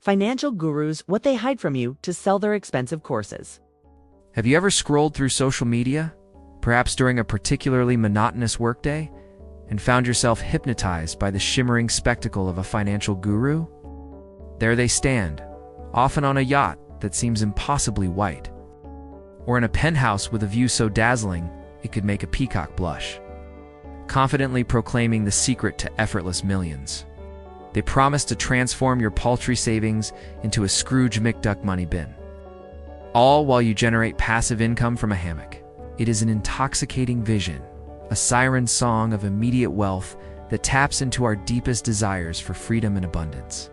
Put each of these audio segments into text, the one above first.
financial gurus what they hide from you to sell their expensive courses. Have you ever scrolled through social media, perhaps during a particularly monotonous workday, and found yourself hypnotized by the shimmering spectacle of a financial guru? There they stand, often on a yacht that seems impossibly white, or in a penthouse with a view so dazzling it could make a peacock blush, confidently proclaiming the secret to effortless millions. They promise to transform your paltry savings into a Scrooge McDuck money bin, all while you generate passive income from a hammock. It is an intoxicating vision, a siren song of immediate wealth that taps into our deepest desires for freedom and abundance.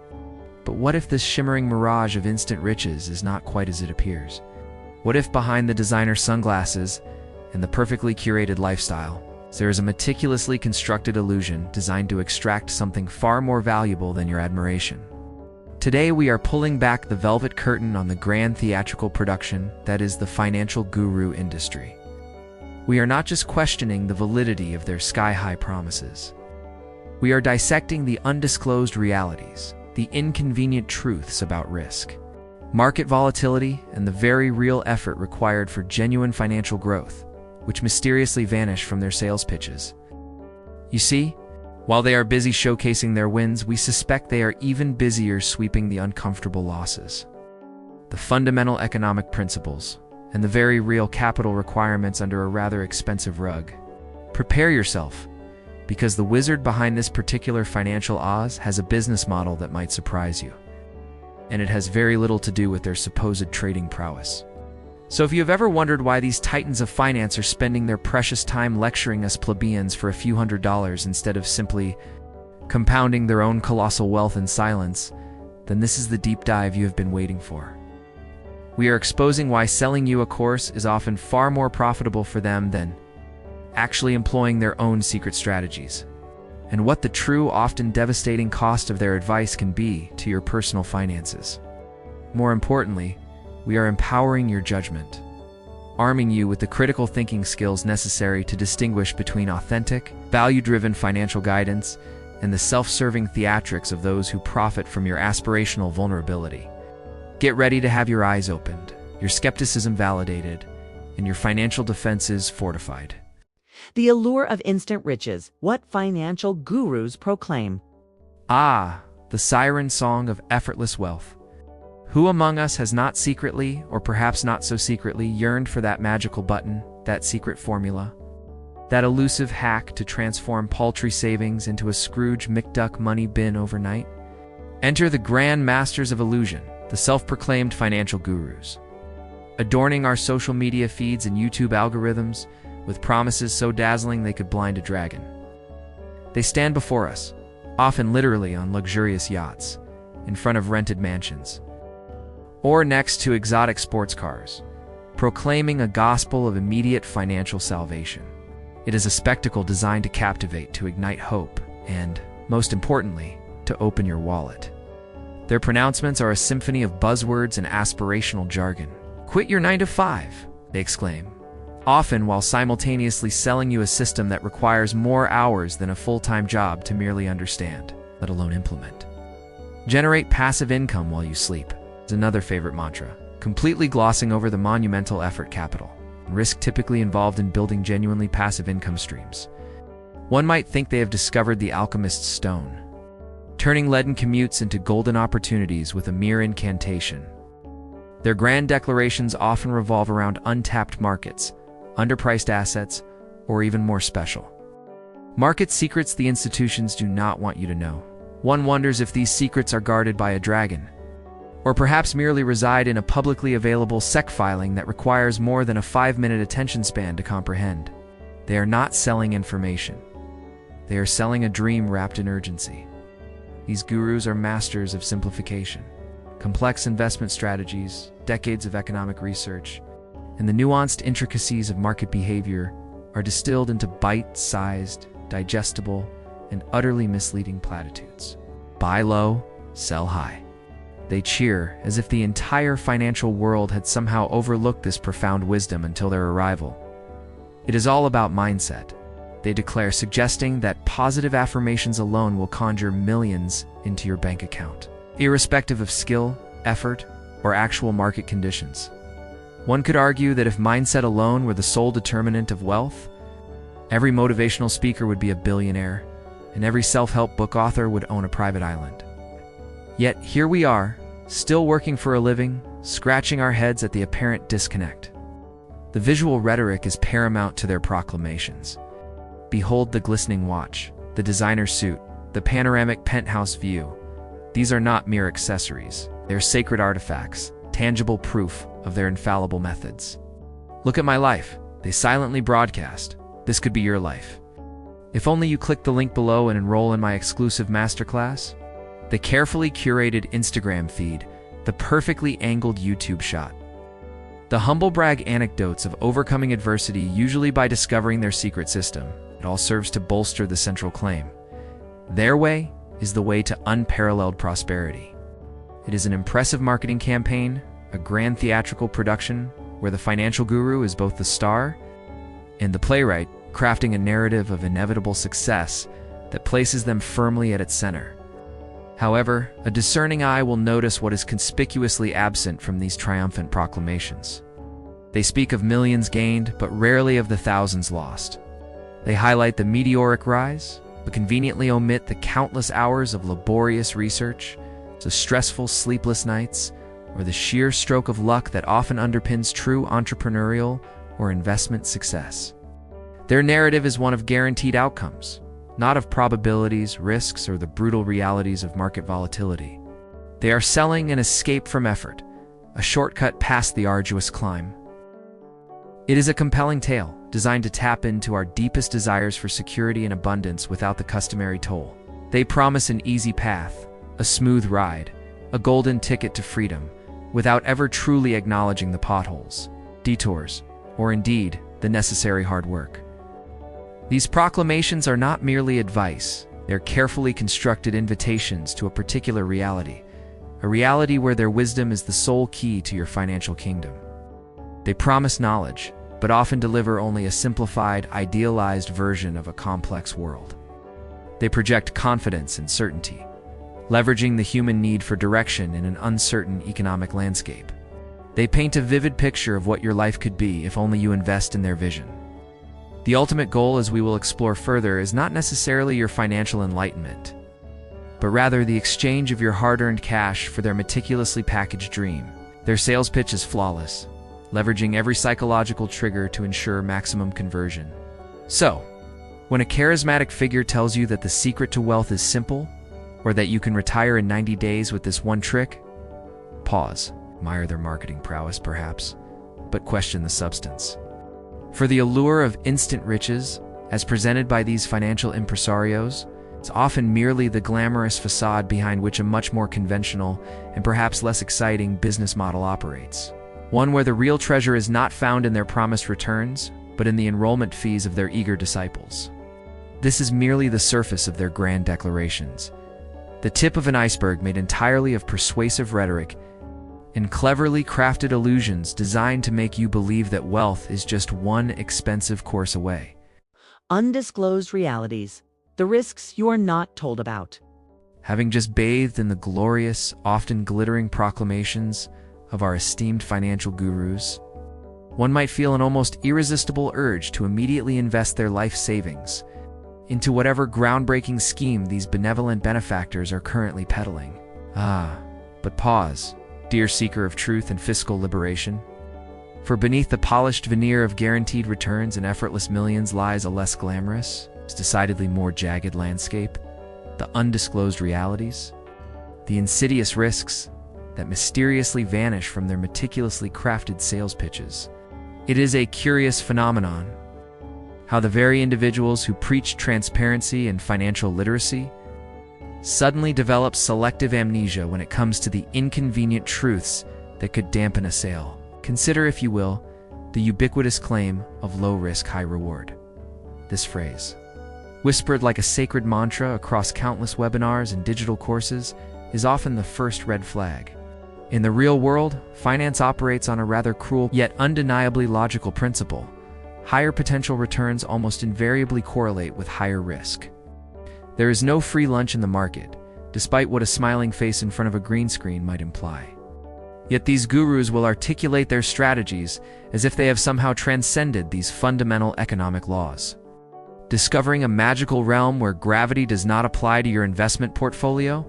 But what if this shimmering mirage of instant riches is not quite as it appears? What if behind the designer sunglasses and the perfectly curated lifestyle, there is a meticulously constructed illusion designed to extract something far more valuable than your admiration? Today we are pulling back the velvet curtain on the grand theatrical production that is the financial guru industry. We are not just questioning the validity of their sky-high promises. We are dissecting the undisclosed realities, the inconvenient truths about risk, market volatility, and the very real effort required for genuine financial growth, which mysteriously vanish from their sales pitches. You see, while they are busy showcasing their wins, we suspect they are even busier sweeping the uncomfortable losses. The fundamental economic principles, and the very real capital requirements under a rather expensive rug. Prepare yourself, because the wizard behind this particular financial Oz has a business model that might surprise you. And it has very little to do with their supposed trading prowess. So if you have ever wondered why these titans of finance are spending their precious time lecturing us plebeians for a few $100s instead of simply compounding their own colossal wealth in silence, then this is the deep dive you have been waiting for. We are exposing why selling you a course is often far more profitable for them than actually employing their own secret strategies, and what the true, often devastating cost of their advice can be to your personal finances. More importantly, we are empowering your judgment, arming you with the critical thinking skills necessary to distinguish between authentic, value-driven financial guidance and the self-serving theatrics of those who profit from your aspirational vulnerability. Get ready to have your eyes opened, your skepticism validated, and your financial defenses fortified. The allure of instant riches, what financial gurus proclaim. Ah, the siren song of effortless wealth. Who among us has not secretly, or perhaps not so secretly, yearned for that magical button, that secret formula, that elusive hack to transform paltry savings into a Scrooge McDuck money bin overnight? Enter the grand masters of illusion, the self-proclaimed financial gurus, adorning our social media feeds and YouTube algorithms with promises so dazzling they could blind a dragon. They stand before us, often literally on luxurious yachts, in front of rented mansions, or next to exotic sports cars, proclaiming a gospel of immediate financial salvation. It is a spectacle designed to captivate, to ignite hope, and, most importantly, to open your wallet. Their pronouncements are a symphony of buzzwords and aspirational jargon. Quit your 9-to-5, they exclaim, often while simultaneously selling you a system that requires more hours than a full-time job to merely understand, let alone implement. Generate passive income while you sleep is another favorite mantra, completely glossing over the monumental effort, capital, and risk typically involved in building genuinely passive income streams. One might think they have discovered the alchemist's stone, turning leaden commutes into golden opportunities with a mere incantation. Their grand declarations often revolve around untapped markets, underpriced assets, or even more special market secrets the institutions do not want you to know. One wonders if these secrets are guarded by a dragon, or perhaps merely reside in a publicly available SEC filing that requires more than a 5-minute attention span to comprehend. They are not selling information. They are selling a dream wrapped in urgency. These gurus are masters of simplification. Complex investment strategies, decades of economic research, and the nuanced intricacies of market behavior are distilled into bite-sized, digestible, and utterly misleading platitudes. Buy low, sell high. They cheer as if the entire financial world had somehow overlooked this profound wisdom until their arrival. It is all about mindset, they declare, suggesting that positive affirmations alone will conjure millions into your bank account. irrespective of skill, effort, or actual market conditions. One could argue that if mindset alone were the sole determinant of wealth, every motivational speaker would be a billionaire, and every self-help book author would own a private island. Yet here we are, still working for a living, scratching our heads at the apparent disconnect. The visual rhetoric is paramount to their proclamations. Behold the glistening watch, the designer suit, the panoramic penthouse view. These are not mere accessories. They are sacred artifacts, tangible proof of their infallible methods. Look at my life, they silently broadcast. This could be your life. If only you click the link below and enroll in my exclusive masterclass. The carefully curated Instagram feed, the perfectly angled YouTube shot. The humble brag anecdotes of overcoming adversity, usually by discovering their secret system. It all serves to bolster the central claim. Their way is the way to unparalleled prosperity. It is an impressive marketing campaign, a grand theatrical production where the financial guru is both the star and the playwright, crafting a narrative of inevitable success that places them firmly at its center. However, a discerning eye will notice what is conspicuously absent from these triumphant proclamations. They speak of millions gained, but rarely of the thousands lost. They highlight the meteoric rise, but conveniently omit the countless hours of laborious research, the stressful, sleepless nights, or the sheer stroke of luck that often underpins true entrepreneurial or investment success. Their narrative is one of guaranteed outcomes, not of probabilities, risks, or the brutal realities of market volatility. They are selling an escape from effort, a shortcut past the arduous climb. It is a compelling tale, designed to tap into our deepest desires for security and abundance without the customary toll. They promise an easy path, a smooth ride, a golden ticket to freedom, without ever truly acknowledging the potholes, detours, or indeed, the necessary hard work. These proclamations are not merely advice, they're carefully constructed invitations to a particular reality, a reality where their wisdom is the sole key to your financial kingdom. They promise knowledge, but often deliver only a simplified, idealized version of a complex world. They project confidence and certainty, leveraging the human need for direction in an uncertain economic landscape. They paint a vivid picture of what your life could be if only you invest in their vision. The ultimate goal, as we will explore further, is not necessarily your financial enlightenment, but rather the exchange of your hard-earned cash for their meticulously packaged dream. Their sales pitch is flawless, leveraging every psychological trigger to ensure maximum conversion. So, when a charismatic figure tells you that the secret to wealth is simple, or that you can retire in 90 days with this one trick, pause, admire their marketing prowess perhaps, but question the substance. For the allure of instant riches, as presented by these financial impresarios, is often merely the glamorous facade behind which a much more conventional and perhaps less exciting business model operates. One where the real treasure is not found in their promised returns, but in the enrollment fees of their eager disciples. This is merely the surface of their grand declarations, the tip of an iceberg made entirely of persuasive rhetoric and cleverly crafted illusions designed to make you believe that wealth is just one expensive course away. Undisclosed realities, the risks you are not told about. Having just bathed in the glorious, often glittering proclamations of our esteemed financial gurus, one might feel an almost irresistible urge to immediately invest their life savings into whatever groundbreaking scheme these benevolent benefactors are currently peddling. But pause, dear seeker of truth and fiscal liberation. For beneath the polished veneer of guaranteed returns and effortless millions lies a less glamorous, decidedly more jagged landscape, the undisclosed realities, the insidious risks that mysteriously vanish from their meticulously crafted sales pitches. It is a curious phenomenon, how the very individuals who preach transparency and financial literacy suddenly develop selective amnesia when it comes to the inconvenient truths that could dampen a sale. Consider, if you will, the ubiquitous claim of low risk, high reward. This phrase, whispered like a sacred mantra across countless webinars and digital courses, is often the first red flag. In the real world, finance operates on a rather cruel yet undeniably logical principle. Higher potential returns almost invariably correlate with higher risk. There is no free lunch in the market, despite what a smiling face in front of a green screen might imply. Yet these gurus will articulate their strategies as if they have somehow transcended these fundamental economic laws. Discovering a magical realm where gravity does not apply to your investment portfolio?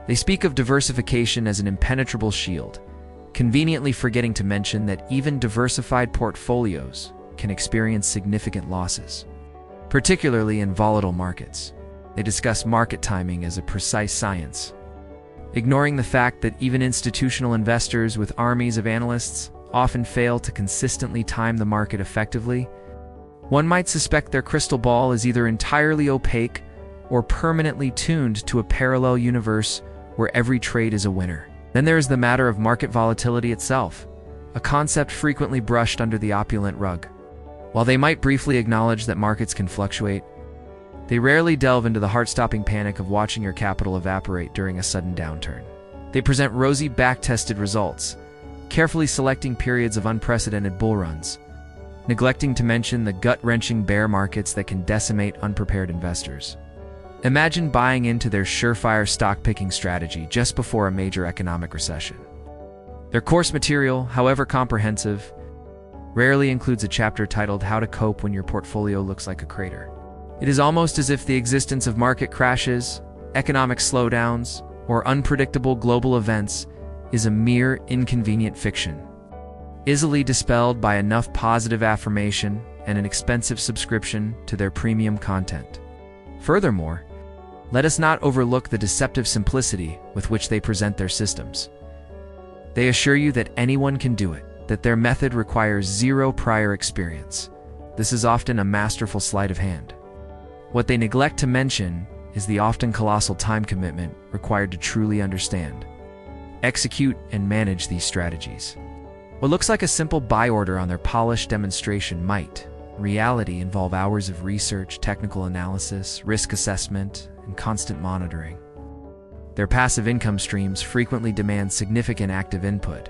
They speak of diversification as an impenetrable shield, conveniently forgetting to mention that even diversified portfolios can experience significant losses, particularly in volatile markets. They discuss market timing as a precise science, ignoring the fact that even institutional investors with armies of analysts often fail to consistently time the market effectively. One might suspect their crystal ball is either entirely opaque or permanently tuned to a parallel universe where every trade is a winner. Then there is the matter of market volatility itself, a concept frequently brushed under the opulent rug. While they might briefly acknowledge that markets can fluctuate, they rarely delve into the heart-stopping panic of watching your capital evaporate during a sudden downturn. They present rosy, back-tested results, carefully selecting periods of unprecedented bull runs, neglecting to mention the gut-wrenching bear markets that can decimate unprepared investors. Imagine buying into their surefire stock-picking strategy just before a major economic recession. Their course material, however comprehensive, rarely includes a chapter titled How to Cope When Your Portfolio Looks Like a Crater. It is almost as if the existence of market crashes, economic slowdowns, or unpredictable global events is a mere inconvenient fiction, easily dispelled by enough positive affirmation and an expensive subscription to their premium content. Furthermore, let us not overlook the deceptive simplicity with which they present their systems. They assure you that anyone can do it, that their method requires zero prior experience. This is often a masterful sleight of hand. What they neglect to mention is the often colossal time commitment required to truly understand, execute, and manage these strategies. What looks like a simple buy order on their polished demonstration might, in reality, involve hours of research, technical analysis, risk assessment, and constant monitoring. Their passive income streams frequently demand significant active input,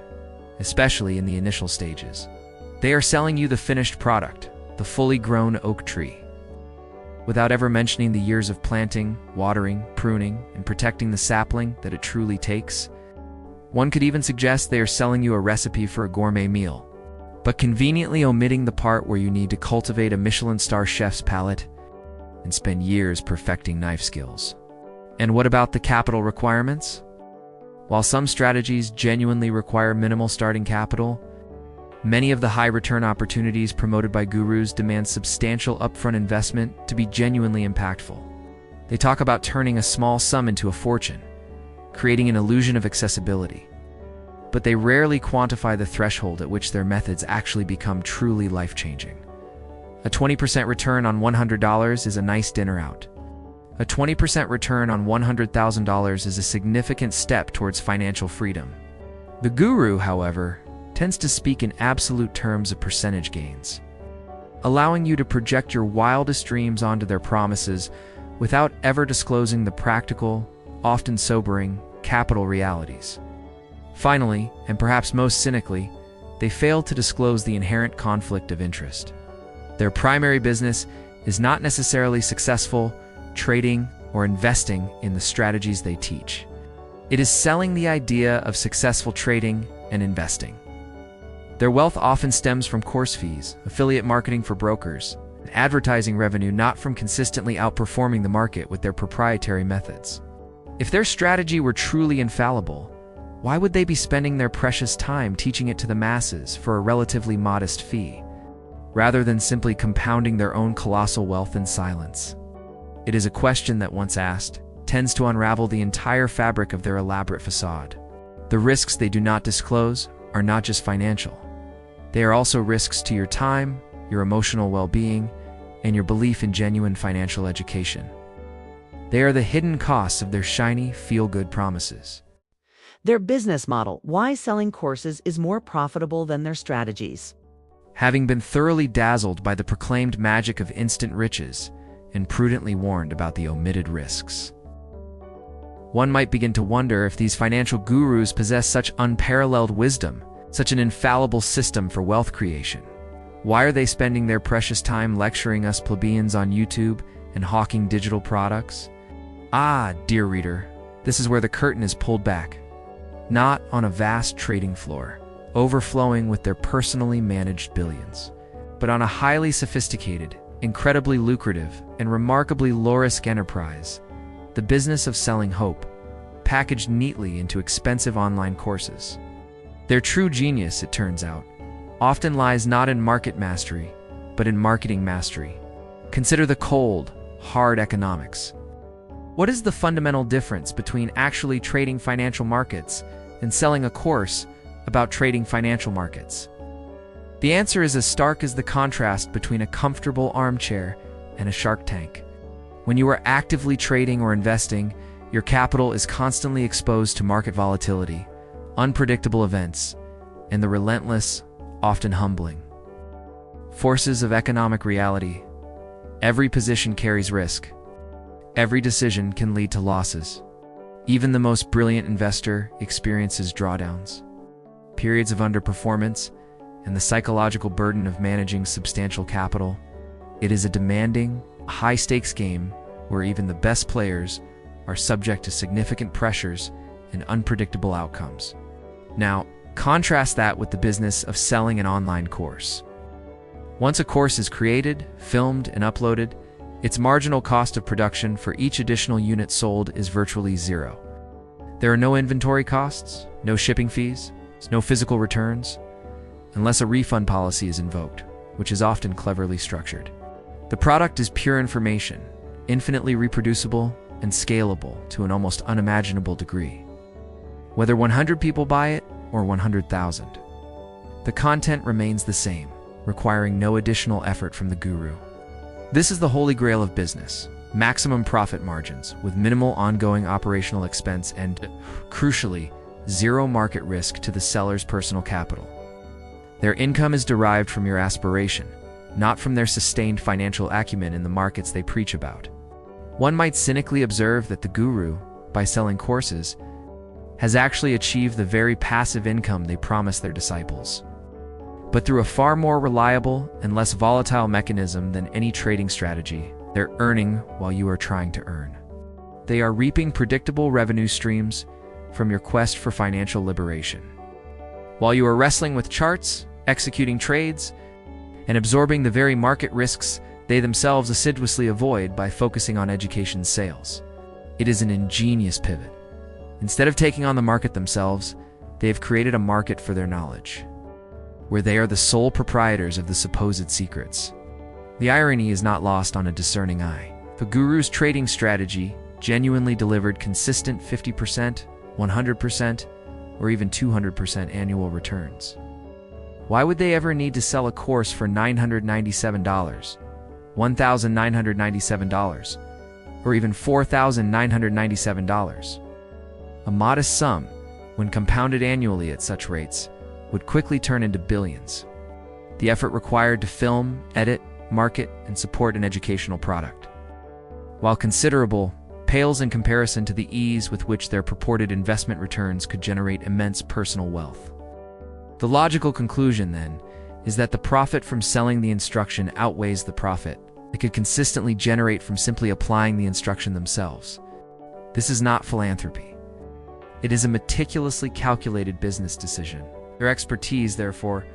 especially in the initial stages. They are selling you the finished product, the fully grown oak tree, without ever mentioning the years of planting, watering, pruning, and protecting the sapling that it truly takes. One could even suggest they are selling you a recipe for a gourmet meal, but conveniently omitting the part where you need to cultivate a Michelin star chef's palate and spend years perfecting knife skills. And what about the capital requirements? While some strategies genuinely require minimal starting capital, many of the high-return opportunities promoted by gurus demand substantial upfront investment to be genuinely impactful. They talk about turning a small sum into a fortune, creating an illusion of accessibility. But they rarely quantify the threshold at which their methods actually become truly life-changing. A 20% return on $100 is a nice dinner out. A 20% return on $100,000 is a significant step towards financial freedom. The guru, however, tends to speak in absolute terms of percentage gains, allowing you to project your wildest dreams onto their promises without ever disclosing the practical, often sobering, capital realities. Finally, and perhaps most cynically, they fail to disclose the inherent conflict of interest. Their primary business is not necessarily successful trading or investing in the strategies they teach. It is selling the idea of successful trading and investing. Their wealth often stems from course fees, affiliate marketing for brokers, and advertising revenue, not from consistently outperforming the market with their proprietary methods. If their strategy were truly infallible, why would they be spending their precious time teaching it to the masses for a relatively modest fee, rather than simply compounding their own colossal wealth in silence? It is a question that, once asked, tends to unravel the entire fabric of their elaborate facade. The risks they do not disclose are not just financial. They are also risks to your time, your emotional well-being, and your belief in genuine financial education. They are the hidden costs of their shiny, feel-good promises. Their business model: why selling courses is more profitable than their strategies. Having been thoroughly dazzled by the proclaimed magic of instant riches and prudently warned about the omitted risks, one might begin to wonder if these financial gurus possess such unparalleled wisdom, such an infallible system for wealth creation. Why are they spending their precious time lecturing us plebeians on YouTube and hawking digital products? Ah, dear reader, This is where the curtain is pulled back. Not on a vast trading floor, overflowing with their personally managed billions, but on a highly sophisticated, incredibly lucrative, and remarkably low-risk enterprise, the business of selling hope, packaged neatly into expensive online courses. Their true genius, it turns out, often lies not in market mastery, but in marketing mastery. Consider the cold, hard economics. What is the fundamental difference between actually trading financial markets and selling a course about trading financial markets? The answer is as stark as the contrast between a comfortable armchair and a Shark Tank. When you are actively trading or investing, your capital is constantly exposed to market volatility, unpredictable events, and the relentless, often humbling forces of economic reality. Every position carries risk. Every decision can lead to losses. Even the most brilliant investor experiences drawdowns, periods of underperformance, and the psychological burden of managing substantial capital. It is a demanding, high-stakes game where even the best players are subject to significant pressures and unpredictable outcomes. Now, contrast that with the business of selling an online course. Once a course is created, filmed, and uploaded, its marginal cost of production for each additional unit sold is virtually zero. There are no inventory costs, no shipping fees, no physical returns, unless a refund policy is invoked, which is often cleverly structured. The product is pure information, infinitely reproducible and scalable to an almost unimaginable degree. Whether 100 people buy it or 100,000, the content remains the same, requiring no additional effort from the guru. This is the holy grail of business: maximum profit margins with minimal ongoing operational expense and, crucially, zero market risk to the seller's personal capital. Their income is derived from your aspiration, not from their sustained financial acumen in the markets they preach about. One might cynically observe that the guru, by selling courses, has actually achieved the very passive income they promise their disciples, but through a far more reliable and less volatile mechanism than any trading strategy. They're earning while you are trying to earn. They are reaping predictable revenue streams from your quest for financial liberation. While you are wrestling with charts, executing trades, and absorbing the very market risks they themselves assiduously avoid by focusing on education sales. It is an ingenious pivot. Instead of taking on the market themselves, they have created a market for their knowledge, where they are the sole proprietors of the supposed secrets. The irony is not lost on a discerning eye. The guru's trading strategy genuinely delivered consistent 50%, 100%, or even 200% annual returns. Why would they ever need to sell a course for $997, $1,997, or even $4,997? A modest sum, when compounded annually at such rates, would quickly turn into billions. The effort required to film, edit, market, and support an educational product, while considerable, pales in comparison to the ease with which their purported investment returns could generate immense personal wealth. The logical conclusion, then, is that the profit from selling the instruction outweighs the profit it could consistently generate from simply applying the instruction themselves. This is not philanthropy. It is a meticulously calculated business decision. Their expertise, therefore,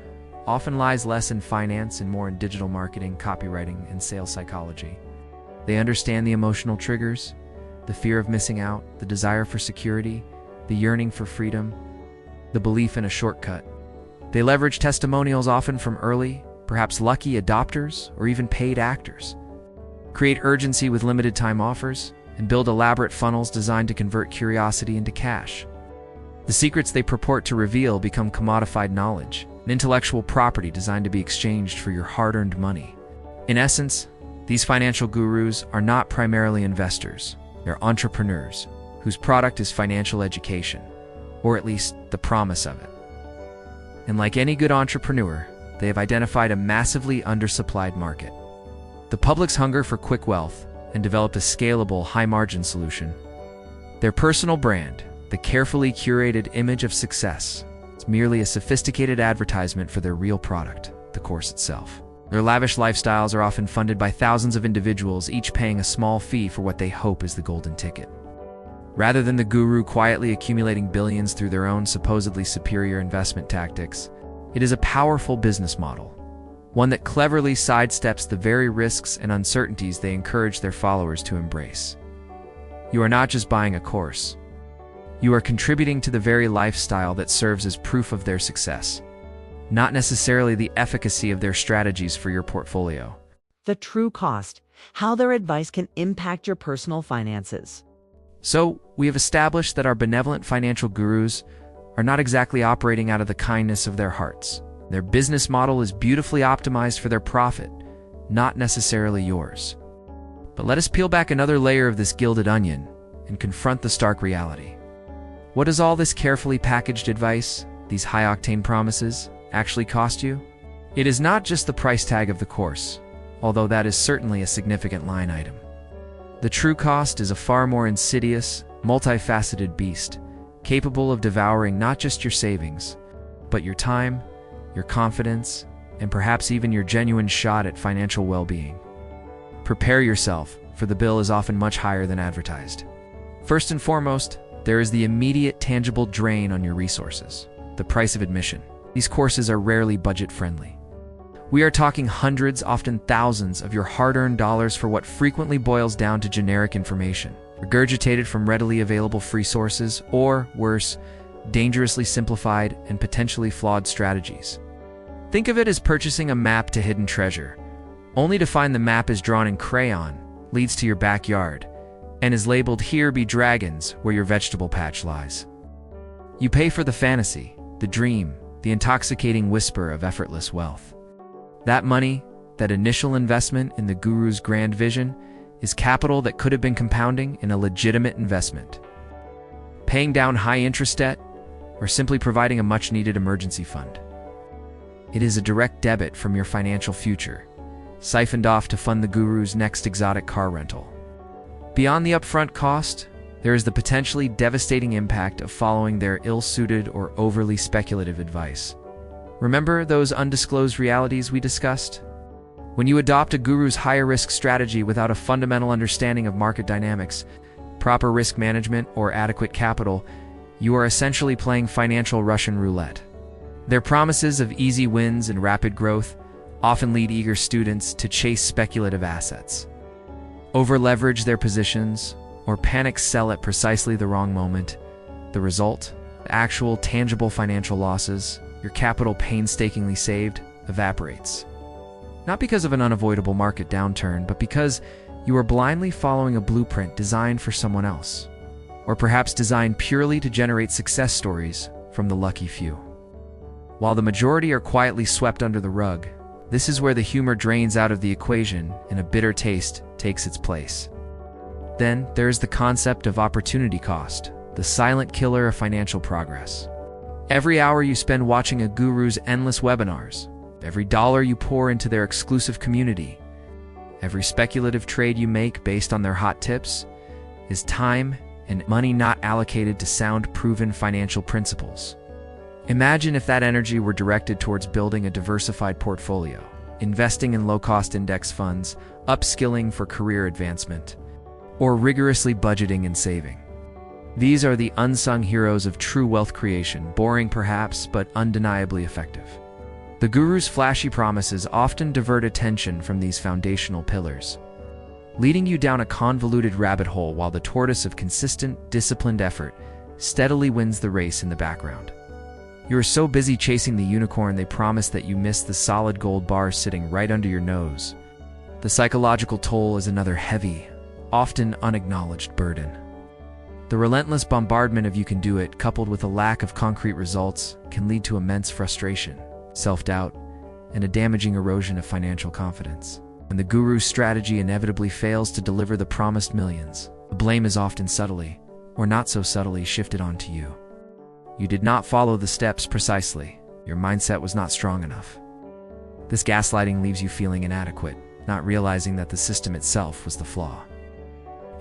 often lies less in finance and more in digital marketing, copywriting, and sales psychology. They understand the emotional triggers, the fear of missing out, the desire for security, the yearning for freedom, the belief in a shortcut. They leverage testimonials often from early, perhaps lucky adopters or even paid actors, create urgency with limited time offers, and build elaborate funnels designed to convert curiosity into cash. The secrets they purport to reveal become commodified knowledge, an intellectual property designed to be exchanged for your hard-earned money. In essence, these financial gurus are not primarily investors. They're entrepreneurs whose product is financial education, or at least the promise of it. And like any good entrepreneur, they have identified a massively undersupplied market, the public's hunger for quick wealth, and developed a scalable, high-margin solution. Their personal brand, the carefully curated image of success, is merely a sophisticated advertisement for their real product, the course itself. Their lavish lifestyles are often funded by thousands of individuals, each paying a small fee for what they hope is the golden ticket. Rather than the guru quietly accumulating billions through their own supposedly superior investment tactics, it is a powerful business model, one that cleverly sidesteps the very risks and uncertainties they encourage their followers to embrace. You are not just buying a course. You are contributing to the very lifestyle that serves as proof of their success, not necessarily the efficacy of their strategies for your portfolio. The true cost, how their advice can impact your personal finances. So, we have established that our benevolent financial gurus are not exactly operating out of the kindness of their hearts. Their business model is beautifully optimized for their profit, not necessarily yours. But let us peel back another layer of this gilded onion and confront the stark reality. What does all this carefully packaged advice, these high-octane promises, actually cost you? It is not just the price tag of the course, although that is certainly a significant line item. The true cost is a far more insidious, multifaceted beast, capable of devouring not just your savings, but your time, your confidence, and perhaps even your genuine shot at financial well-being. Prepare yourself, for the bill is often much higher than advertised. First and foremost, there is the immediate tangible drain on your resources, the price of admission. These courses are rarely budget-friendly. We are talking hundreds, often thousands, of your hard-earned dollars for what frequently boils down to generic information, regurgitated from readily available free sources, or, worse, dangerously simplified and potentially flawed strategies. Think of it as purchasing a map to hidden treasure, only to find the map is drawn in crayon, leads to your backyard, and is labeled "Here be dragons" where your vegetable patch lies. You pay for the fantasy, the dream, the intoxicating whisper of effortless wealth. That money, that initial investment in the guru's grand vision, is capital that could have been compounding in a legitimate investment, paying down high-interest debt, or simply providing a much-needed emergency fund. It is a direct debit from your financial future, siphoned off to fund the guru's next exotic car rental. Beyond the upfront cost, there is the potentially devastating impact of following their ill-suited or overly speculative advice. Remember those undisclosed realities we discussed? When you adopt a guru's higher-risk strategy without a fundamental understanding of market dynamics, proper risk management, or adequate capital, you are essentially playing financial Russian roulette. Their promises of easy wins and rapid growth often lead eager students to chase speculative assets, over-leverage their positions, or panic sell at precisely the wrong moment. The result? Actual, tangible financial losses, your capital painstakingly saved, evaporates. Not because of an unavoidable market downturn, but because you are blindly following a blueprint designed for someone else, or perhaps designed purely to generate success stories from the lucky few. While the majority are quietly swept under the rug, this is where the humor drains out of the equation and a bitter taste takes its place. Then there is the concept of opportunity cost, the silent killer of financial progress. Every hour you spend watching a guru's endless webinars, every dollar you pour into their exclusive community, every speculative trade you make based on their hot tips, is time and money not allocated to sound, proven financial principles. Imagine if that energy were directed towards building a diversified portfolio, investing in low-cost index funds, upskilling for career advancement, or rigorously budgeting and saving. These are the unsung heroes of true wealth creation, boring perhaps, but undeniably effective. The guru's flashy promises often divert attention from these foundational pillars, leading you down a convoluted rabbit hole while the tortoise of consistent, disciplined effort steadily wins the race in the background. You are so busy chasing the unicorn they promise that you miss the solid gold bars sitting right under your nose. The psychological toll is another heavy, often unacknowledged burden. The relentless bombardment of "you can do it," coupled with a lack of concrete results, can lead to immense frustration, self-doubt, and a damaging erosion of financial confidence. When the guru's strategy inevitably fails to deliver the promised millions, the blame is often subtly, or not so subtly, shifted onto you. You did not follow the steps precisely. Your mindset was not strong enough. This gaslighting leaves you feeling inadequate, not realizing that the system itself was the flaw.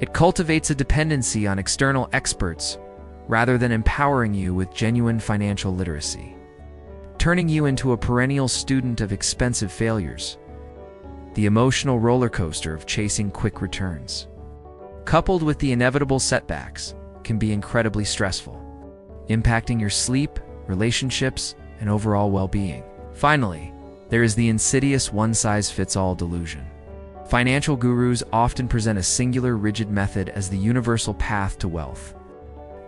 It cultivates a dependency on external experts rather than empowering you with genuine financial literacy, turning you into a perennial student of expensive failures. The emotional roller coaster of chasing quick returns, coupled with the inevitable setbacks, can be incredibly stressful, impacting your sleep, relationships, and overall well-being. Finally, there is the insidious one-size-fits-all delusion. Financial gurus often present a singular, rigid method as the universal path to wealth.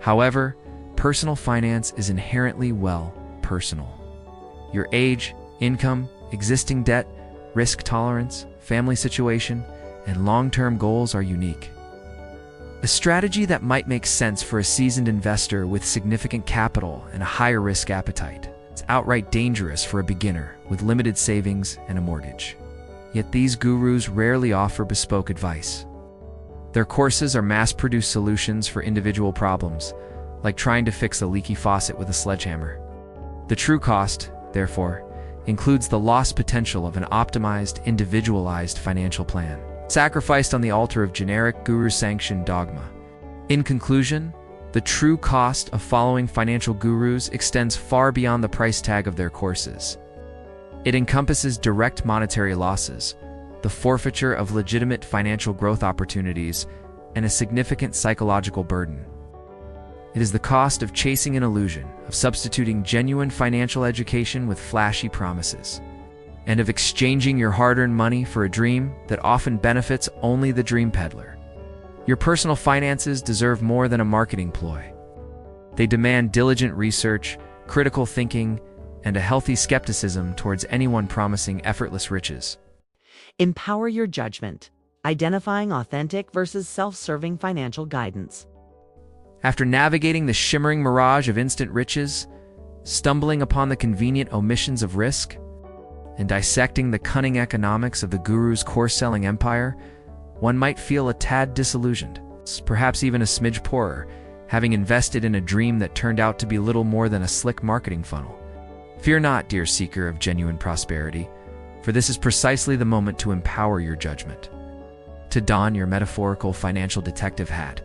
However, personal finance is inherently, personal. Your age, income, existing debt, risk tolerance, family situation, and long-term goals are unique. A strategy that might make sense for a seasoned investor with significant capital and a higher risk appetite. It's outright dangerous for a beginner with limited savings and a mortgage. Yet these gurus rarely offer bespoke advice. Their courses are mass-produced solutions for individual problems, like trying to fix a leaky faucet with a sledgehammer. The true cost, therefore, includes the lost potential of an optimized, individualized financial plan, sacrificed on the altar of generic guru-sanctioned dogma. In conclusion, the true cost of following financial gurus extends far beyond the price tag of their courses. It encompasses direct monetary losses, the forfeiture of legitimate financial growth opportunities, and a significant psychological burden. It is the cost of chasing an illusion, of substituting genuine financial education with flashy promises, and of exchanging your hard-earned money for a dream that often benefits only the dream peddler. Your personal finances deserve more than a marketing ploy. They demand diligent research, critical thinking, and a healthy skepticism towards anyone promising effortless riches. Empower your judgment, identifying authentic versus self-serving financial guidance. After navigating the shimmering mirage of instant riches, stumbling upon the convenient omissions of risk, and dissecting the cunning economics of the guru's course-selling empire, one might feel a tad disillusioned, perhaps even a smidge poorer, having invested in a dream that turned out to be little more than a slick marketing funnel. Fear not, dear seeker of genuine prosperity, for this is precisely the moment to empower your judgment, to don your metaphorical financial detective hat,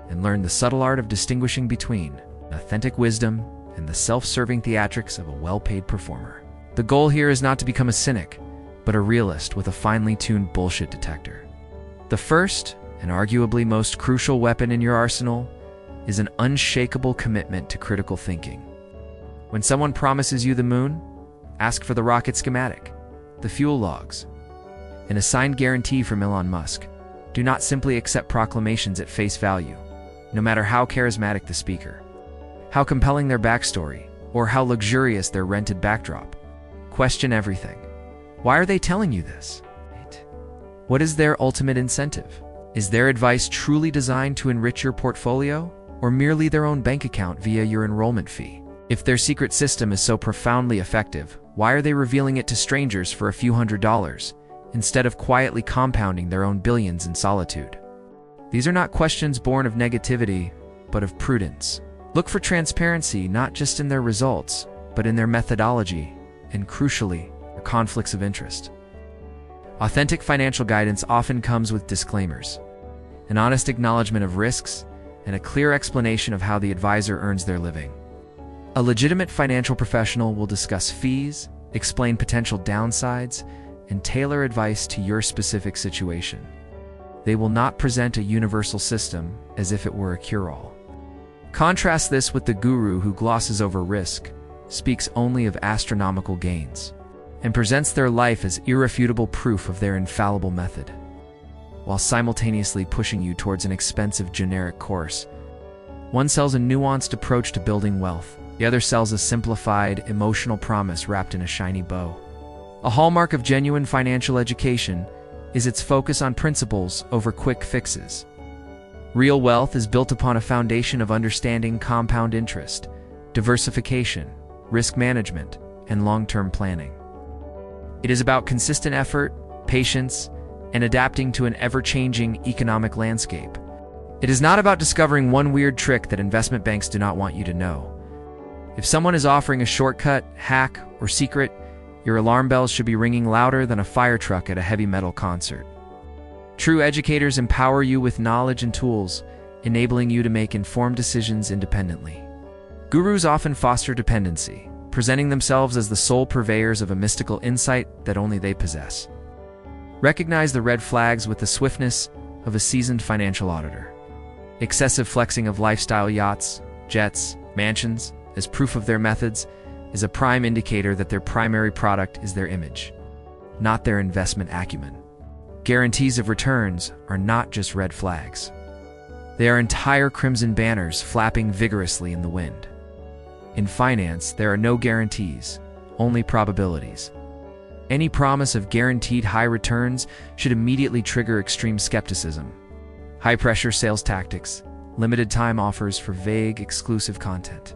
and learn the subtle art of distinguishing between authentic wisdom and the self-serving theatrics of a well-paid performer. The goal here is not to become a cynic, but a realist with a finely tuned bullshit detector. The first, and arguably most crucial weapon in your arsenal, is an unshakable commitment to critical thinking. When someone promises you the moon, ask for the rocket schematic, the fuel logs, and a signed guarantee from Elon Musk. Do not simply accept proclamations at face value, no matter how charismatic the speaker, how compelling their backstory, or how luxurious their rented backdrop. Question everything. Why are they telling you this? What is their ultimate incentive? Is their advice truly designed to enrich your portfolio, or merely their own bank account via your enrollment fee? If their secret system is so profoundly effective, why are they revealing it to strangers for a few $100s, instead of quietly compounding their own billions in solitude? These are not questions born of negativity, but of prudence. Look for transparency not just in their results, but in their methodology, and crucially, their conflicts of interest. Authentic financial guidance often comes with disclaimers, an honest acknowledgement of risks, and a clear explanation of how the advisor earns their living. A legitimate financial professional will discuss fees, explain potential downsides, and tailor advice to your specific situation. They will not present a universal system as if it were a cure-all. Contrast this with the guru who glosses over risk, speaks only of astronomical gains, and presents their life as irrefutable proof of their infallible method, while simultaneously pushing you towards an expensive generic course. One sells a nuanced approach to building wealth, the other sells a simplified, emotional promise wrapped in a shiny bow. A hallmark of genuine financial education is its focus on principles over quick fixes. Real wealth is built upon a foundation of understanding compound interest, diversification, risk management, and long-term planning. It is about consistent effort, patience, and adapting to an ever-changing economic landscape. It is not about discovering one weird trick that investment banks do not want you to know. If someone is offering a shortcut, hack, or secret, your alarm bells should be ringing louder than a fire truck at a heavy metal concert. True educators empower you with knowledge and tools, enabling you to make informed decisions independently. Gurus often foster dependency, presenting themselves as the sole purveyors of a mystical insight that only they possess. Recognize the red flags with the swiftness of a seasoned financial auditor. Excessive flexing of lifestyle yachts, jets, mansions as proof of their methods is a prime indicator that their primary product is their image, not their investment acumen. Guarantees of returns are not just red flags. They are entire crimson banners flapping vigorously in the wind. In finance, there are no guarantees, only probabilities. Any promise of guaranteed high returns should immediately trigger extreme skepticism. High-pressure sales tactics, limited-time offers for vague, exclusive content,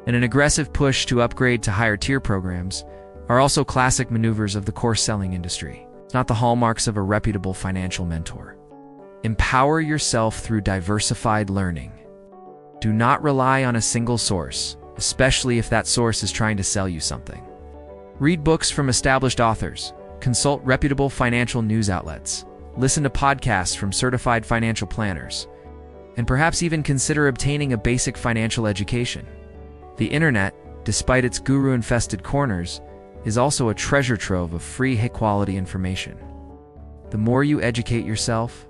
and an aggressive push to upgrade to higher-tier programs are also classic maneuvers of the course-selling industry. It's not the hallmarks of a reputable financial mentor. Empower yourself through diversified learning. Do not rely on a single source, especially if that source is trying to sell you something. Read books from established authors, consult reputable financial news outlets, listen to podcasts from certified financial planners, and perhaps even consider obtaining a basic financial education. The internet, despite its guru-infested corners, is also a treasure trove of free, high-quality information. The more you educate yourself,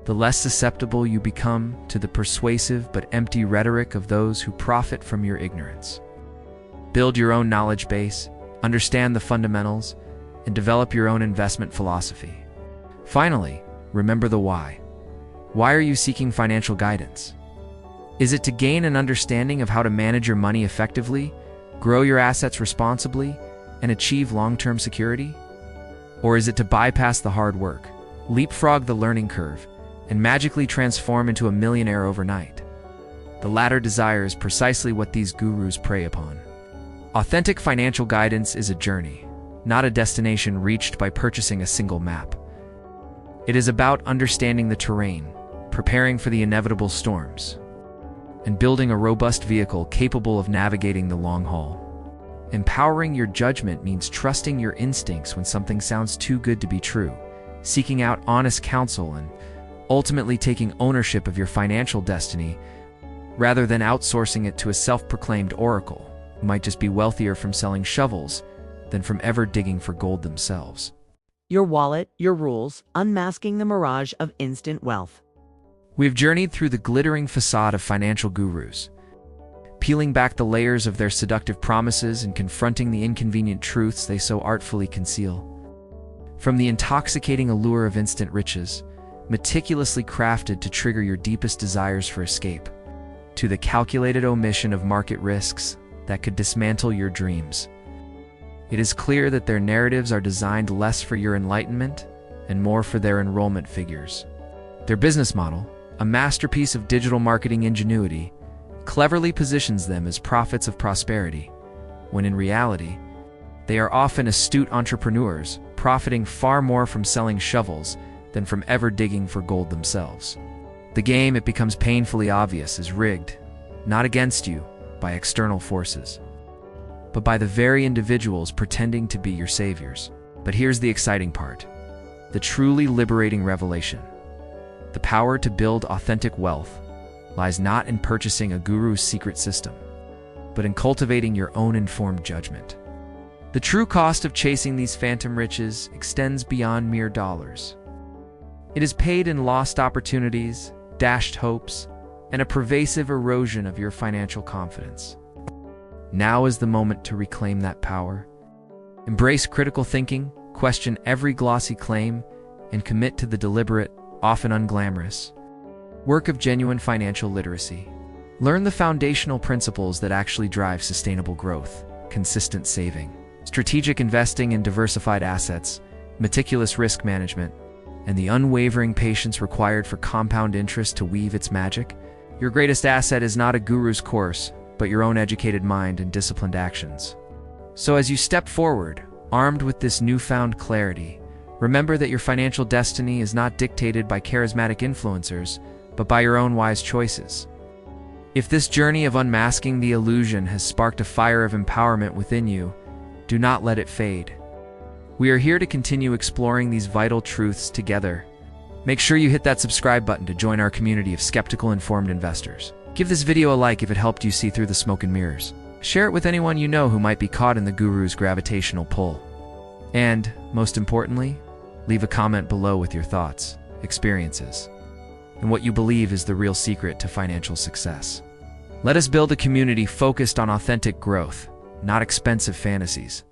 the less susceptible you become to the persuasive but empty rhetoric of those who profit from your ignorance. Build your own knowledge base, understand the fundamentals, and develop your own investment philosophy. Finally, remember the why. Why are you seeking financial guidance? Is it to gain an understanding of how to manage your money effectively, grow your assets responsibly, and achieve long-term security? Or is it to bypass the hard work, leapfrog the learning curve, and magically transform into a millionaire overnight? The latter desire is precisely what these gurus prey upon. Authentic financial guidance is a journey, not a destination reached by purchasing a single map. It is about understanding the terrain, preparing for the inevitable storms, and building a robust vehicle capable of navigating the long haul. Empowering your judgment means trusting your instincts when something sounds too good to be true, seeking out honest counsel, and ultimately taking ownership of your financial destiny rather than outsourcing it to a self-proclaimed oracle who might just be wealthier from selling shovels than from ever digging for gold themselves. Your wallet, your rules, unmasking the mirage of instant wealth. We've journeyed through the glittering facade of financial gurus, peeling back the layers of their seductive promises and confronting the inconvenient truths they so artfully conceal. From the intoxicating allure of instant riches, meticulously crafted to trigger your deepest desires for escape, to the calculated omission of market risks that could dismantle your dreams, it is clear that their narratives are designed less for your enlightenment and more for their enrollment figures. Their business model, a masterpiece of digital marketing ingenuity, cleverly positions them as prophets of prosperity, when in reality, they are often astute entrepreneurs, profiting far more from selling shovels than from ever digging for gold themselves. The game, it becomes painfully obvious, is rigged, not against you, by external forces, but by the very individuals pretending to be your saviors. But here's the exciting part, the truly liberating revelation. The power to build authentic wealth lies not in purchasing a guru's secret system, but in cultivating your own informed judgment. The true cost of chasing these phantom riches extends beyond mere dollars. It is paid in lost opportunities, dashed hopes, and a pervasive erosion of your financial confidence. Now is the moment to reclaim that power. Embrace critical thinking, question every glossy claim, and commit to the deliberate, often unglamorous, work of genuine financial literacy. Learn the foundational principles that actually drive sustainable growth: consistent saving, strategic investing in diversified assets, meticulous risk management, and the unwavering patience required for compound interest to weave its magic. Your greatest asset is not a guru's course, but your own educated mind and disciplined actions. So as you step forward, armed with this newfound clarity, remember that your financial destiny is not dictated by charismatic influencers, but by your own wise choices. If this journey of unmasking the illusion has sparked a fire of empowerment within you, do not let it fade. We are here to continue exploring these vital truths together. Make sure you hit that subscribe button to join our community of skeptical, informed investors. Give this video a like if it helped you see through the smoke and mirrors. Share it with anyone you know who might be caught in the guru's gravitational pull. And, most importantly, leave a comment below with your thoughts, experiences, and what you believe is the real secret to financial success. Let us build a community focused on authentic growth, not expensive fantasies.